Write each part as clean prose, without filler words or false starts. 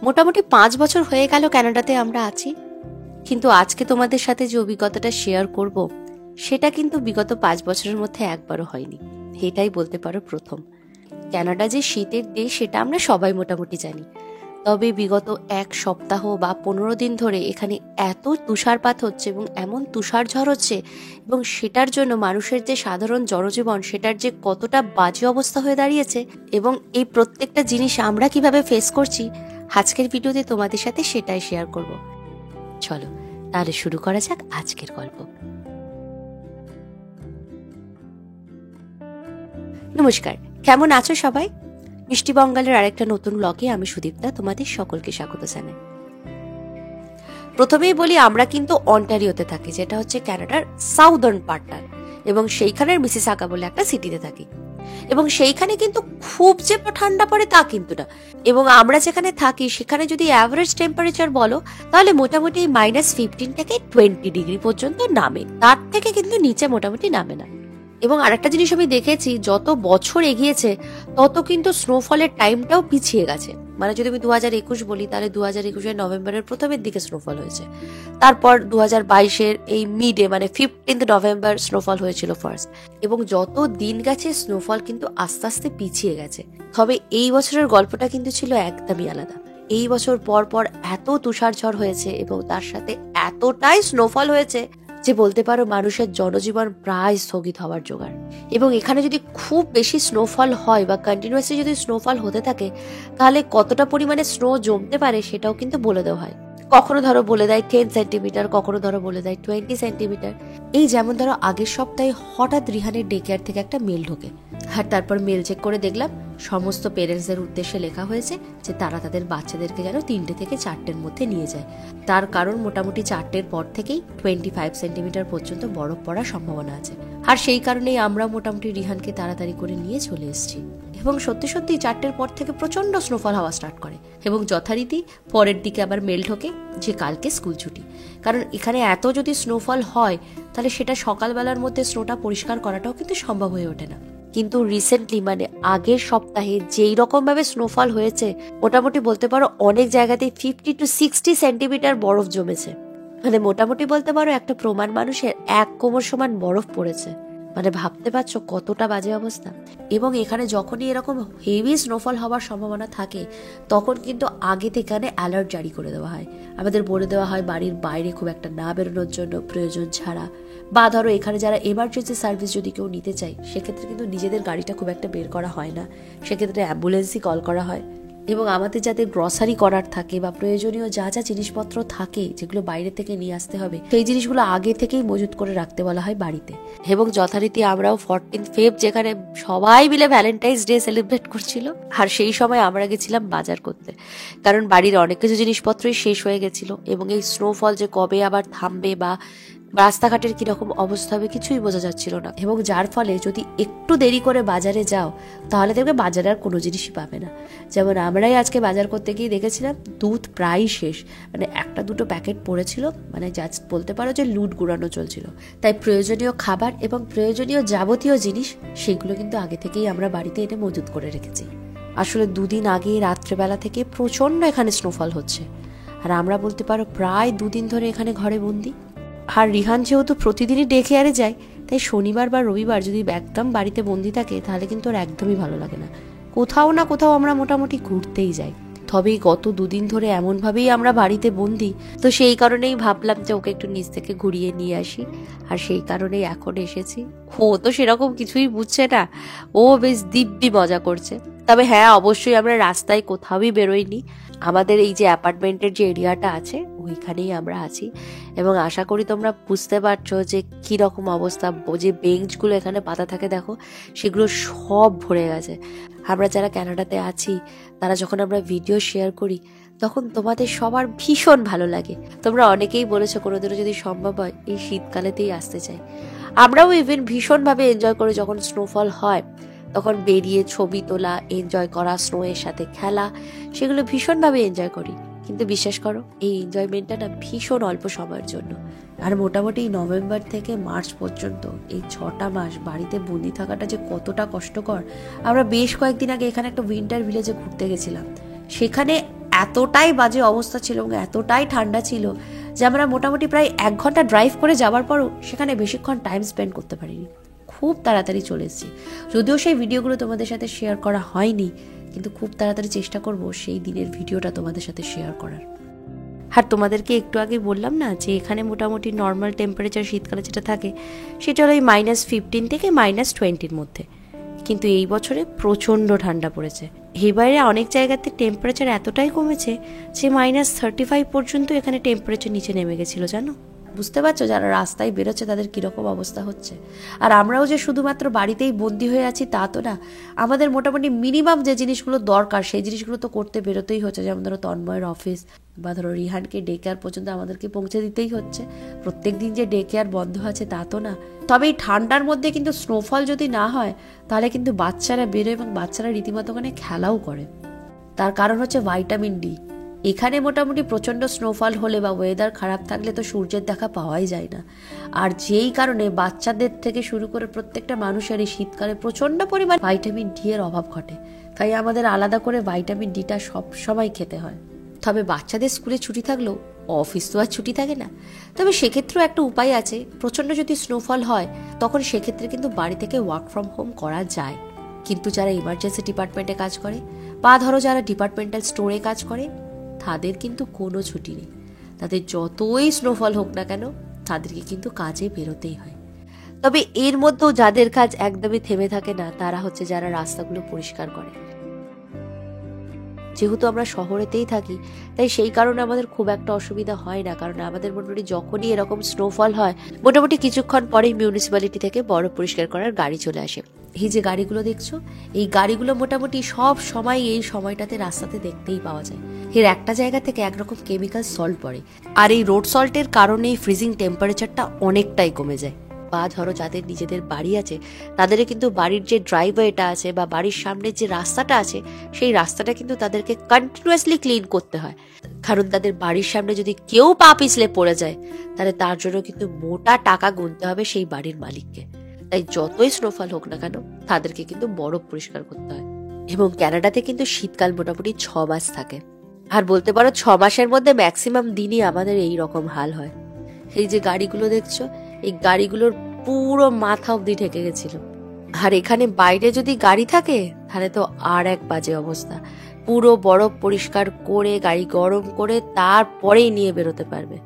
মোটামুটি 5 বছর হয়ে গেল কানাডাতে আমরা আছি, কিন্তু আজকে তোমাদের সাথে যে অভিজ্ঞতাটা শেয়ার করব সেটা কিন্তু বিগত 5 বছরের মধ্যে একবারও হয়নি। এটাই বলতে পারো প্রথম। কানাডা যে শীতের দেশ সেটা আমরা সবাই মোটামুটি জানি, তবে বিগত 1 সপ্তাহ বা 15 দিন ধরে এখানে এত তুষারপাত হচ্ছে এবং এমন তুষার ঝড় হচ্ছে, এবং সেটার জন্য মানুষের যে সাধারণ জনজীবন সেটার যে কতটা বাজে অবস্থা হয়ে দাঁড়িয়েছে, এবং এই প্রত্যেকটা জিনিস আমরা কিভাবে ফেস করছি আজকের ভিডিওতে তোমাদের সাথে সেটাই শেয়ার করব। চলো তাহলে শুরু করা যাক আজকের গল্প। নমস্কার, কেমন আছো সবাই? মিষ্টি বঙ্গালের আরেকটা নতুন ব্লগে আমি সুদীপ্তা তোমাদের সকলকে স্বাগত জানাই। প্রথমেই বলি, আমরা কিন্তু অন্টারিওতে থাকি, যেটা হচ্ছে কানাডার সাউদার্ন পার্টটার, এবং সেইখানের মিসিসাগা বলে একটা সিটিতে থাকি, এবং সেইখানে কিন্তু খুব যে ঠান্ডা পড়ে তা কিন্তু না। এবং আমরা যেখানে থাকি সেখানে যদি অ্যাভারেজ টেম্পারেচার বলো তাহলে মোটামুটি -15 থেকে 20 ডিগ্রি পর্যন্ত নামে, তার থেকে কিন্তু নিচে মোটামুটি নামে না। এবং আরেকটা জিনিস আমি দেখেছি, যত বছর এগিয়েছে তত কিন্তু স্নোফলের টাইমটাও পিছিয়ে গেছে। মানে যদি আমি 2021 বলি তাহলে 2021 নভেম্বরের প্রথমের দিকে স্নোফল হয়েছে, তারপর 2022 এই মিডে মানে 15 নভেম্বর স্নোফল হয়েছিল ফার্স্ট, এবং যত দিন গেছে স্নোফল কিন্তু আস্তে আস্তে পিছিয়ে গেছে। তবে এই বছরের গল্পটা কিন্তু ছিল একদমই আলাদা। এই বছর পর পর এত তুষার ঝড় হয়েছে এবং তার সাথে এতটাই স্নোফল হয়েছে যে বলতে পারো মানুষের জনজীবন প্রায় স্থগিত হওয়ার জোগাড়। এবং এখানে যদি খুব বেশি স্নোফল হয় বা কন্টিনিউয়াসলি যদি স্নোফল হতে থাকে তাহলে কতটা পরিমাণে স্নো জমতে পারে সেটাও কিন্তু বলে দেওয়া হয়। কখনো ধরো বলে দেয় 10 সেন্টিমিটার, কখনো ধরো বলে দেয় 20 সেন্টিমিটার। এই যেমন ধরো আগের সপ্তাহে হঠাৎ রিহানের ডে কেয়ার থেকে একটা মেল ঢোকে, আর তারপর মেল চেক করে দেখলাম সমস্ত পেরেন্টসদের উদ্দেশ্যে লেখা হয়েছে যে তারা তাদের বাচ্চাদেরকে যেন 3টে থেকে 4টের মধ্যে নিয়ে যায়। তার কারণ মোটামুটি 4টের পর থেকেই 25 সেন্টিমিটার পর্যন্ত বরফ পড়ার সম্ভাবনা আছে, আর সেই কারণেই আমরা মোটামুটি রিহানকে তাড়াতাড়ি করে নিয়ে চলে এসেছি। এবং সত্যি সত্যি 4টের পর থেকে প্রচন্ড স্নোফল হওয়া স্টার্ট করে, এবং যথারীতি পরের দিকে আবার মেল ঢোকে যে কালকে স্কুল ছুটি। কারণ এখানে এত যদি স্নোফল হয় তাহলে সেটা সকালবেলার মধ্যে স্নোটা পরিষ্কার করাটাও কিন্তু সম্ভব হয়ে ওঠে না। কিন্তু রিসেন্টলি মানে আগের সপ্তাহে যেই রকম ভাবে স্নোফল হয়েছে, মোটামুটি বলতে পারো অনেক জায়গাতেই 50 to 60 সেন্টিমিটার বরফ জমেছে। মানে মোটামুটি বলতে পারো একটা প্রমাণ মানুষের 1 কোমর সমান বরফ পড়েছে। মানে ভাবতে পারছো কতটা বাজে অবস্থা। এবং এখানে যখনই এরকম হেভি স্নোফল হওয়ার সম্ভাবনা থাকে তখন কিন্তু আগে থেকে এখানে অ্যালার্ট জারি করে দেওয়া হয়। আমাদের বলে দেওয়া হয় বাড়ির বাইরে খুব একটা না বেরোনোর জন্য প্রয়োজন ছাড়া, বা ধরো এখানে যারা এমার্জেন্সি সার্ভিস যদি কেউ নিতে চায় সেক্ষেত্রে কিন্তু নিজেদের গাড়িটা খুব একটা বের করা হয় না, সেক্ষেত্রে অ্যাম্বুলেন্সই কল করা হয়। এবং আমাদের যাদের গ্রসারি করার থাকে বা প্রয়োজনীয় যা যা জিনিসপত্র থাকে যেগুলো বাইরে থেকে নিয়ে আসতে হবে সেই জিনিসগুলো আগে থেকেই মজুত করে রাখতে বলা হয় বাড়িতে। এবং যথারীতি আমরাও 14 ফেব যেখানে সবাই মিলে ভ্যালেন্টাইন্স ডে সেলিব্রেট করছিল, আর সেই সময় আমরা গেছিলাম বাজার করতে, কারণ বাড়ির অনেক কিছু জিনিসপত্রই শেষ হয়ে গেছিল। এবং এই স্নোফল যে কবে আবার থামবে বা রাস্তাঘাটের কিরকম অবস্থা হবে কিছুই বোঝা যাচ্ছিল না, এবং যার ফলে যদি একটু দেরি করে বাজারে যাও তাহলে দেখবে বাজারে আর কোনো জিনিসই পাবে না। যেমন আমরাই আজকে বাজার করতে গিয়ে দেখেছিলাম দুধ প্রায় শেষ, মানে 1-2 প্যাকেট পড়েছিল, মানে জাস্ট বলতে পারো যে লুট গুড়ানো চলছিল। তাই প্রয়োজনীয় খাবার এবং প্রয়োজনীয় যাবতীয় জিনিস সেগুলো কিন্তু আগে থেকেই আমরা বাড়িতে এনে মজুত করে রেখেছি। আসলে 2 দিন আগে রাত্রেবেলা থেকে প্রচন্ড এখানে স্নোফল হচ্ছে, আর আমরা বলতে পারো প্রায় 2 দিন ধরে এখানে ঘরে বন্দি। আর রিহান যেহেতু প্রতিদিনই ডে কেয়ারে যায়, তাই শনিবার বা রবিবার যদি একদম বাড়িতে বন্দি থাকে তাহলে কিন্তু ওর একদমই ভালো লাগে না। কোথাও না কোথাও আমরা মোটামুটি ঘুরতেই যাই। তবে গত 2 দিন ধরে এমনভাবেই আমরা বাড়িতে বন্দি, তো সেই কারণেই ভাবলাম যে ওকে একটু নিচ থেকে ঘুরিয়ে নিয়ে আসি, আর সেই কারণেই এখন এসেছি। ও তো সেরকম কিছুই বুঝছে না, ও বেশ দিব্যি মজা করছে। তবে হ্যাঁ, অবশ্যই আমরা রাস্তায় কোথাওই বেরোইনি, আমাদের এই যে অ্যাপার্টমেন্টের যে এরিয়াটা আছে ওইখানেই আমরা আছি। এবং আশা করি তোমরা বুঝতে পারছো যে কিরকম অবস্থা। যে বেঞ্চগুলো এখানে পাতা থাকে দেখো, সেগুলো সব ভরে গেছে। আমরা যারা কানাডাতে আছি তারা যখন আমরা ভিডিও শেয়ার করি তখন তোমাদের সবার ভীষণ ভালো লাগে। তোমরা অনেকেই বলেছো কোনোদিনও যদি সম্ভব হয় এই শীতকালেতেই আসতে চাই। আমরাও ইভেন ভীষণভাবে এনজয় করি যখন স্নোফল হয়, তখন বেরিয়ে ছবি তোলা, এনজয় করা, স্নো এর সাথে খেলা, সেগুলো ভীষণভাবে এনজয় করি। কিন্তু বিশ্বাস করো এই এনজয়মেন্টটা না ভীষণ অল্প সময়ের জন্য। আর মোটামুটি নভেম্বর থেকে মার্চ পর্যন্ত এই 6টা মাস বাড়িতে বন্দি থাকাটা যে কতটা কষ্টকর। আমরা বেশ কয়েকদিন আগে এখানে একটা উইন্টার ভিলেজে ঘুরতে গেছিলাম, সেখানে এতটাই বাজে অবস্থা ছিল এবং এতটাই ঠান্ডা ছিল যে আমরা মোটামুটি প্রায় 1 ঘন্টা ড্রাইভ করে যাওয়ার পরও সেখানে বেশিক্ষণ টাইম স্পেন্ড করতে পারিনি, খুব তাড়াতাড়ি চলে এসেছি। যদিও সেই ভিডিওগুলো তোমাদের সাথে শেয়ার করা হয়নি, কিন্তু খুব তাড়াতাড়ি চেষ্টা করব সেই দিনের ভিডিওটা তোমাদের সাথে শেয়ার করার। আর তোমাদেরকে একটু আগে বললাম না যে এখানে মোটামুটি নর্মাল টেম্পারেচার শীতকালে যেটা থাকে সেটা হলো ওই -15 থেকে -20 মধ্যে, কিন্তু এই বছরে প্রচণ্ড ঠান্ডা পড়েছে। এই বাইরে অনেক জায়গাতে টেম্পারেচার এতটাই কমেছে যে -35 পর্যন্ত এখানে টেম্পারেচার নিচে নেমে গেছিল, জানো? বুঝতে পারছো যারা রাস্তায় বেরোচ্ছে তাদের কিরকম অবস্থা হচ্ছে। আর আমরাও যে শুধুমাত্র বাড়িতেই বন্দি হয়ে আছি তা তো না, আমাদের মোটামুটি মিনিমাম যে জিনিসগুলো দরকার সেই জিনিসগুলো তো করতে বেরোতেই হচ্ছে। যেমন ধরো তন্ময়ের অফিস বা ধরো রিহানকে ডে কেয়ার পর্যন্ত আমাদেরকে পৌঁছে দিতেই হচ্ছে। প্রত্যেক দিন যে ডে কেয়ার বন্ধ আছে তা তো না। তবে এই ঠান্ডার মধ্যে কিন্তু স্নোফল যদি না হয় তাহলে কিন্তু বাচ্চারা বেরোয় এবং বাচ্চারা রীতিমতো ওখানে খেলাও করে। তার কারণ হচ্ছে ভাইটামিন ডি। এখানে মোটামুটি প্রচণ্ড স্নোফল হলে বা ওয়েদার খারাপ থাকলে তো সূর্যের দেখা পাওয়াই যায় না। আর যেই কারণে বাচ্চাদের থেকে শুরু করে প্রত্যেকটা মানুষের এই শীতকালে প্রচণ্ড পরিমাণ ভাইটামিন ডি এর অভাব ঘটে। তাই আমাদের আলাদা করে ভাইটামিন ডিটা সব সময় খেতে হয়। তবে বাচ্চাদের স্কুলে ছুটি থাকলেও অফিস তো আর ছুটি থাকে না। তবে সেক্ষেত্রেও একটা উপায় আছে, প্রচণ্ড যদি স্নোফল হয় তখন সেক্ষেত্রে কিন্তু বাড়ি থেকে ওয়ার্ক ফ্রম হোম করা যায়। কিন্তু যারা ইমার্জেন্সি ডিপার্টমেন্টে কাজ করে বা ধরো যারা ডিপার্টমেন্টাল স্টোরে কাজ করে তাদের কিন্তু কোনো ছুটি নেই। তাদের যতই স্নোফল হোক না কেন তাদেরকে কিন্তু কাজে বেরোতেই হয়। তবে এর মধ্যেও যাদের কাজ একদমই থেমে থাকে না তারা হচ্ছে যারা রাস্তাগুলো পরিষ্কার করে। যেহেতু আমরা শহরেতেই থাকি তাই সেই কারণে আমাদের খুব একটা অসুবিধা হয় না, কারণ আমাদের মোটামুটি যখনই এরকম স্নোফল হয় মোটামুটি কিছুক্ষণ পরেই মিউনিসিপ্যালিটি থেকে বরফ পরিষ্কার করার গাড়ি চলে আসে। এই যে গাড়িগুলো দেখছো, এই গাড়িগুলো মোটামুটি সব সময় এই সময়টাতে রাস্তাতে দেখতেই পাওয়া যায়। এর একটা জায়গা থেকে একরকম কেমিক্যাল সল্ট পড়ে, আর এই রোড সল্টের কারণে ফ্রিজিং টেম্পারেচারটা অনেকটাই কমে যায়। বা ধরো যাদের নিজেদের বাড়ি আছে তাদের কিন্তু বাড়ির যে ড্রাইভওয়েটা আছে বা বাড়ির সামনে যে রাস্তাটা আছে সেই রাস্তাটা কিন্তু তাদেরকে কন্টিনিউয়াসলি ক্লিন করতে হয়, কারণ তাদের বাড়ির সামনে যদি কেউ পা পিছলে পড়ে যায় তাহলে তার জন্য কিন্তু মোটা টাকা গুনতে হবে সেই বাড়ির মালিককে। তাই যতই স্নোফল হোক না কেন তাদেরকে কিন্তু বরফ পরিষ্কার করতে হয়। এবং ক্যানাডাতে কিন্তু শীতকাল মোটামুটি 6 মাস থাকে, আর বলতে পারো 6 মাসের মধ্যে ম্যাক্সিমাম দিনই আমাদের এই রকম হাল হয়। এই যে গাড়িগুলো দেখছো, এই গাড়িগুলোর পুরো মাথা অব্দি ঢেকে গেছিল। আর এখানে বাইরে যদি গাড়ি থাকে তাহলে তো আর এক বাজে অবস্থা। পুরো বরফ পরিষ্কার করে গাড়ি গরম করে তারপরেই নিয়ে বেরোতে পারবে।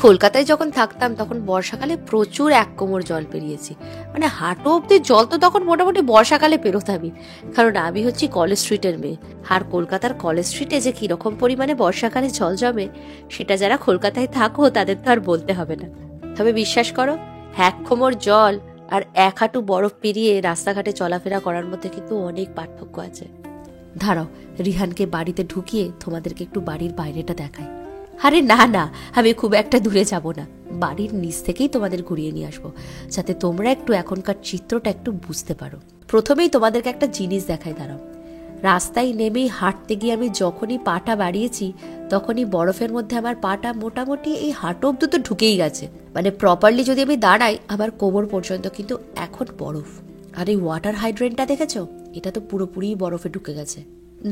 কলকাতায় যখন থাকতাম তখন বর্ষাকালে প্রচুর 1 কোমর জল পেরিয়েছি, মানে হাঁটু অব্দি জল তো তখন মোটামুটি বর্ষাকালে পেরোতামই, কারণ আমি হচ্ছি কলেজ স্ট্রিটের মেয়ে। আর কলকাতার কলেজ স্ট্রিটে যে কিরকম পরিমাণে বর্ষাকালে জল জমে সেটা যারা কলকাতায় থাকো তাদের তো আর বলতে হবে না। তবে বিশ্বাস করো, 1 কোমর জল আর 1 হাঁটু বরফ পেরিয়ে রাস্তাঘাটে চলাফেরা করার মধ্যে কিন্তু অনেক পার্থক্য আছে। দাঁড়াও, রিহানকে বাড়িতে ঢুকিয়ে তোমাদেরকে একটু বাড়ির বাইরেটা দেখাই। আরে না না, আমি খুব একটা দূরে যাব না, বাড়ির নিচ থেকেই তোমাদের ঘুরিয়ে নিয়ে আসবো যাতে তোমরা একটু এখনকার চিত্রটা একটু বুঝতে পারো। প্রথমেই তোমাদেরকে একটা জিনিস দেখাই, দাঁড়াও। রাস্তায় নেমেই হাঁটতে গিয়ে আমি যখনই পাটা বাড়িয়েছি তখনই বরফের মধ্যে আমার পাটা মোটামুটি এই হাঁটু অব্দি তো ঢুকেই গেছে, মানে প্রপারলি যদি আমি দাঁড়াই আমার কোমর পর্যন্ত কিন্তু এখন বরফ। আর এই ওয়াটার হাইড্রেন্টটা দেখেছো, এটা তো পুরোপুরি বরফে ঢুকে গেছে।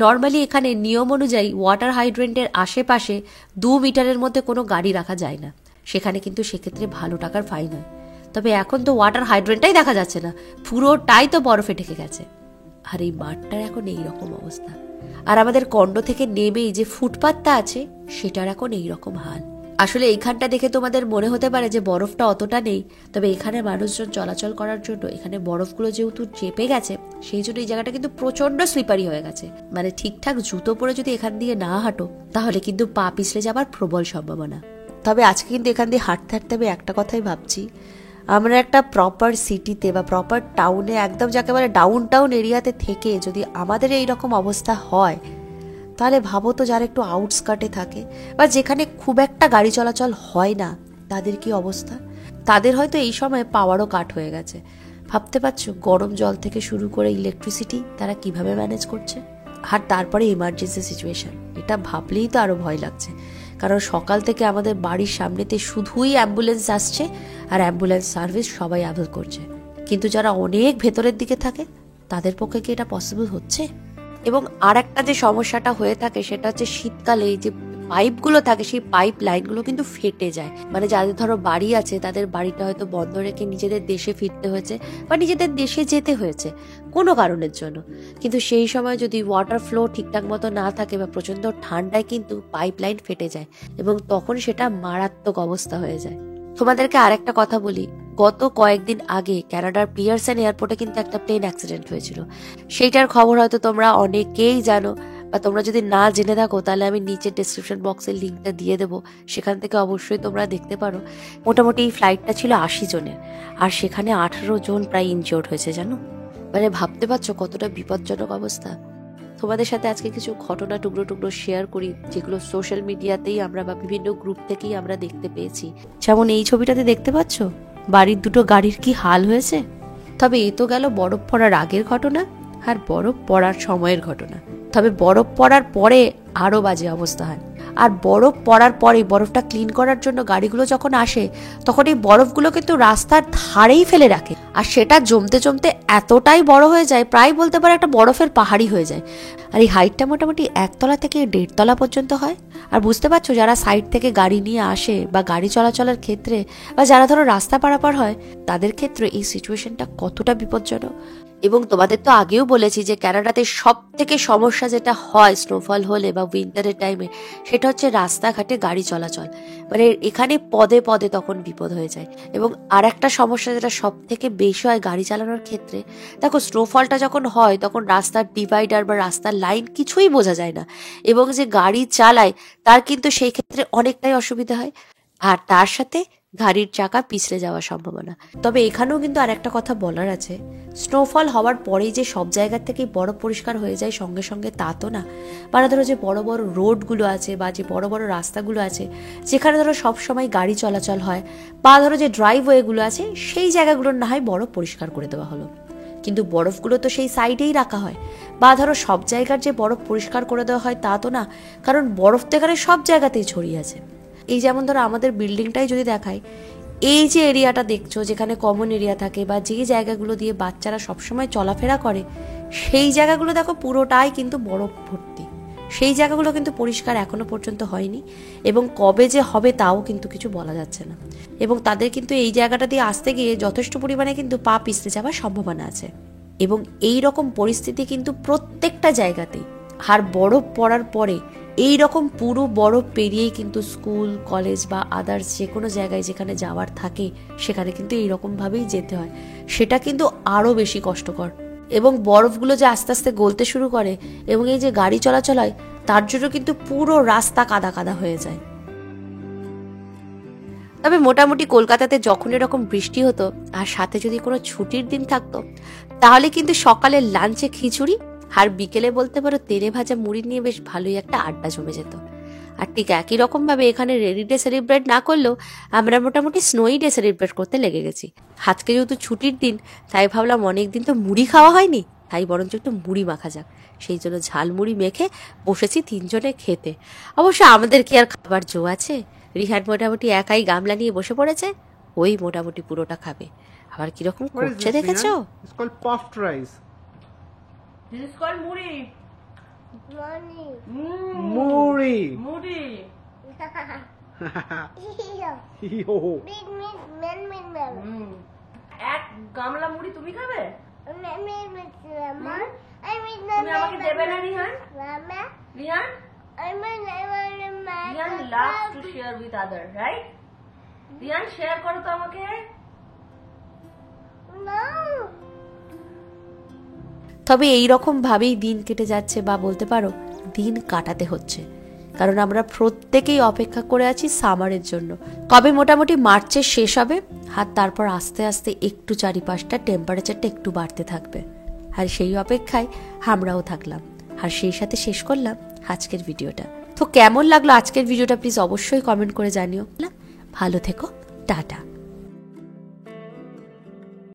নর্মালি এখানে নিয়ম অনুযায়ী ওয়াটার হাইড্রেন্টের আশেপাশে 2 মিটারের মধ্যে কোনো গাড়ি রাখা যায় না, সেখানে কিন্তু সেক্ষেত্রে ভালো টাকার ফাইন হয়। তবে এখন তো ওয়াটার হাইড্রেন্টটাই দেখা যাচ্ছে না, পুরোটাই তো বরফে ঢেকে গেছে। আর এই মাঠটার এখন এইরকম অবস্থা। আর আমাদের কন্ড থেকে নেমেই যে ফুটপাথটা আছে সেটার এখন এইরকম হাল। আসলে এইখানটা দেখে তোমাদের মনে হতে পারে যে বরফটা অতটা নেই, তবে এখানে মানুষজন চলাচল করার জন্য এখানে বরফগুলো যেহেতু চেপে গেছে সেই জন্য এই জায়গাটা কিন্তু প্রচন্ড স্লিপারি হয়ে গেছে। মানে ঠিকঠাক জুতো পরে যদি এখান দিয়ে না হাঁটো তাহলে কিন্তু পা পিছলে যাবার প্রবল সম্ভাবনা। তবে আজকে কিন্তু এখান দিয়ে হাঁটতে হাঁটতে আমি একটা কথাই ভাবছি, আমরা একটা প্রপার সিটিতে বা প্রপার টাউনে একদম যাকে বলে ডাউন টাউন এরিয়াতে থেকে যদি আমাদের এইরকম অবস্থা হয় তাহলে ভাবো তো যারা একটু আউটস্কার্টে থাকে বা যেখানে খুব একটা গাড়ি চলাচল হয় না তাদের কি অবস্থা। তাদের হয়তো এই সময় পাওয়ারও কাট হয়ে গেছে। ভাবতে পারছো গরম জল থেকে শুরু করে ইলেকট্রিসিটি তারা কিভাবে ম্যানেজ করছে। আর তারপরে ইমার্জেন্সি সিচুয়েশন, এটা ভাবলেই তো আরো ভয় লাগছে, কারণ সকাল থেকে আমাদের বাড়ির সামনেতে শুধুই অ্যাম্বুলেন্স আসছে আর অ্যাম্বুলেন্স সার্ভিস সবাই অ্যাভেল করছে। কিন্তু যারা অনেক ভেতরের দিকে থাকে তাদের পক্ষে কি এটা পসিবল হচ্ছে? এবং আর একটা যে সমস্যাটা হয়ে থাকে সেটা হচ্ছে শীতকালে এই যে পাইপগুলো থাকে সেই পাইপ লাইনগুলো কিন্তু ফেটে যায়। মানে যাদের ধরো বাড়ি আছে তাদের বাড়িটা হয়তো বন্ধ রেখে নিজেদের দেশে ফিরতে হয়েছে বা নিজেদের দেশে যেতে হয়েছে কোনো কারণের জন্য, কিন্তু সেই সময় যদি ওয়াটার ফ্লো ঠিকঠাক মতো না থাকে বা প্রচন্ড ঠান্ডায় কিন্তু পাইপ লাইন ফেটে যায় এবং তখন সেটা মারাত্মক অবস্থা হয়ে যায়। তোমাদেরকে আরেকটা কথা বলি, গত কয়েকদিন আগে কানাডার পিয়ারসন এয়ারপোর্টে কিন্তু একটা প্লেন অ্যাক্সিডেন্ট হয়েছিল। সেইটার খবর হয়তো তোমরা অনেকেই জানো, বা তোমরা যদি না জেনে থাকো তাহলে আমি নিচে ডেসক্রিপশন বক্সের লিঙ্কটা দিয়ে দেবো, সেখান থেকে অবশ্যই তোমরা দেখতে পারো। মোটামুটি এই ফ্লাইটটা ছিল 80 জনের, আর সেখানে 18 জন প্রায় ইনজিওর্ড হয়েছে জানো। মানে ভাবতে পারছো কতটা বিপজ্জনক অবস্থা। তোমাদের সাথে আজকে কিছু ঘটনা টুকরো টুকরো শেয়ার করি যেগুলো সোশ্যাল মিডিয়াতেই আমরা বা বিভিন্ন গ্রুপ থেকেই আমরা দেখতে পেয়েছি। যেমন এই ছবিটাতে দেখতে পাচ্ছ বাড়ির দুটো গাড়ির কি হাল হয়েছে। তবে এ তো গেল বরফ পড়ার আগের ঘটনা আর বরফ পড়ার সময়ের ঘটনা। তবে বরফ পড়ার পরে আরো বাজে অবস্থা হয়। আর বরফ পড়ার পরে বরফটা ক্লিন করার জন্য গাড়িগুলো যখন আসে তখন এই বরফগুলো কিন্তু রাস্তার ধারেই ফেলে রাখে, আর সেটা জমতে জমতে এতটাই বড় হয়ে যায় প্রায় বলতে পারে একটা বরফের পাহাড়ি হয়ে যায়। আর এই হাইটটা মোটামুটি 1 তলা থেকে 1.5 তলা পর্যন্ত হয়। আর বুঝতে পারছো যারা সাইড থেকে গাড়ি নিয়ে আসে বা গাড়ি চলাচলের ক্ষেত্রে বা যারা ধরো রাস্তা পারাপার হয় তাদের ক্ষেত্রে এই সিচুয়েশনটা কতটা বিপজ্জনক। এবং তোমাদের তো আগেও বলেছি যে কানাডাতে সব থেকে সমস্যা যেটা হয় স্নোফল হলে বা উইন্টারের টাইমে সেটা হচ্ছে রাস্তাঘাটে গাড়ি চলাচল। মানে এখানে পদে পদে তখন বিপদ হয়ে যায়। এবং আর একটা সমস্যা যেটা সব থেকে বেশি হয় গাড়ি চালানোর ক্ষেত্রে, দেখো স্নোফলটা যখন হয় তখন রাস্তার ডিভাইডার বা রাস্তার লাইন কিছুই বোঝা যায় না, এবং যে গাড়ি চালায় তার কিন্তু সেই ক্ষেত্রে অনেকটাই অসুবিধা হয়, আর তার সাথে গাড়ির চাকা পিছলে যাওয়ার সম্ভাবনা। তবে এখানেও কিন্তু আর একটা কথা বলার আছে, স্নোফল হওয়ার পরেই যে সব জায়গা থেকেই বরফ পরিষ্কার হয়ে যায় সঙ্গে সঙ্গে তা তো না। মানে ধরো যে বড় বড় রোডগুলো আছে বা যে বড় বড় রাস্তাগুলো আছে যেখানে ধরো সবসময় গাড়ি চলাচল হয়, বা ধরো যে ড্রাইভওয়েগুলো আছে সেই জায়গাগুলোর না হয় বরফ পরিষ্কার করে দেওয়া হলো, কিন্তু বরফগুলো তো সেই সাইডেই রাখা হয়। বা ধরো সব জায়গার যে বরফ পরিষ্কার করে দেওয়া হয় তা তো না, কারণ বরফ তো এখানে সব জায়গাতেই ছড়িয়ে আছে। এই যেমন ধরো আমাদের বিল্ডিংটাই যদি দেখায়, এই যে এরিয়াটা দেখছো যেখানে কমন এরিয়া থাকে বা যে জায়গাগুলো দিয়ে বাচ্চারা সবসময় চলাফেরা করে সেই জায়গাগুলো দেখো পুরোটাই কিন্তু বরফ ভর্তি। সেই জায়গাগুলো কিন্তু পরিষ্কার এখনো পর্যন্ত হয়নি, এবং কবে যে হবে তাও কিন্তু কিছু বলা যাচ্ছে না। এবং তাদের কিন্তু এই জায়গাটা দিয়ে আসতে গিয়ে যথেষ্ট পরিমাণে কিন্তু পা পিছলে যাওয়ার সম্ভাবনা আছে। এবং এই রকম পরিস্থিতি কিন্তু প্রত্যেকটা জায়গাতেই। আর বরফ পড়ার পরে এই রকম পুরো বরফ পেরিয়েই কিন্তু স্কুল কলেজ বা আদার্স যে কোনো জায়গায় যেখানে যাওয়ার থাকে সেখানে কিন্তু এইরকম ভাবেই যেতে হয়। সেটা কিন্তু আরো বেশি কষ্টকর। এবং বরফগুলো যে আস্তে আস্তে গলতে শুরু করে এবং এই যে গাড়ি চলাচল হয় তার জন্য কিন্তু পুরো রাস্তা কাদা কাদা হয়ে যায়। তবে মোটামুটি কলকাতাতে যখন এরকম বৃষ্টি হতো আর সাথে যদি কোনো ছুটির দিন থাকতো তাহলে কিন্তু সকালের লাঞ্চে খিচুড়ি আর বিকেলে বলতে পারো তেলে ভাজা মুড়ি নিয়ে বেশ ভালোই একটা আড্ডা জমে যেত। আর ঠিক একই রকম ভাবে এখানে রেনি ডে সেলিব্রেট না করলেও আমরা মোটামুটি স্নোই ডে সেলিব্রেট করতে লেগে গেছি। আজকে যেহেতু ছুটির দিন তাই ভাবলাম অনেকদিন তো মুড়ি খাওয়া হয়নি, তাই বরঞ্চ একটু মুড়ি মাখা যাক। সেই জন্য ঝাল মুড়ি মেখে বসেছি 3 জনে খেতে। অবশ্য আমাদের কি আর খাবার জো আছে, রিহান মোটামুটি একাই গামলা নিয়ে বসে পড়েছে, ওই মোটামুটি পুরোটা খাবে। আবার কিরকম করছে দেখেছো? It's called puffed rice. This is called muri. Muri. Muri. Yo. এক গামলা মুড়ি তুমি খাবে? তুমি আমাকে দেবে না Rihan? Rihan? Rihan loves to share with other, right? Rihan share করো তো আমাকে। তবে এই রকম ভাবেই দিন কেটে যাচ্ছে বা বলতে পারো দিন কাটাতে হচ্ছে, কারণ আমরা প্রত্যেকেই অপেক্ষা করে আছি সামারের জন্য। কবে মোটামুটি মার্চের শেষ হবে আর তারপর আস্তে আস্তে একটু চারিপাশটা টেম্পারেচারটা একটু বাড়তে থাকবে, আর সেই অপেক্ষায় আমরাও থাকলাম। আর সেই সাথে শেষ করলাম আজকের ভিডিওটা। তো কেমন লাগলো আজকের ভিডিওটা প্লিজ অবশ্যই কমেন্ট করে জানিও। ভালো থেকো, টাটা।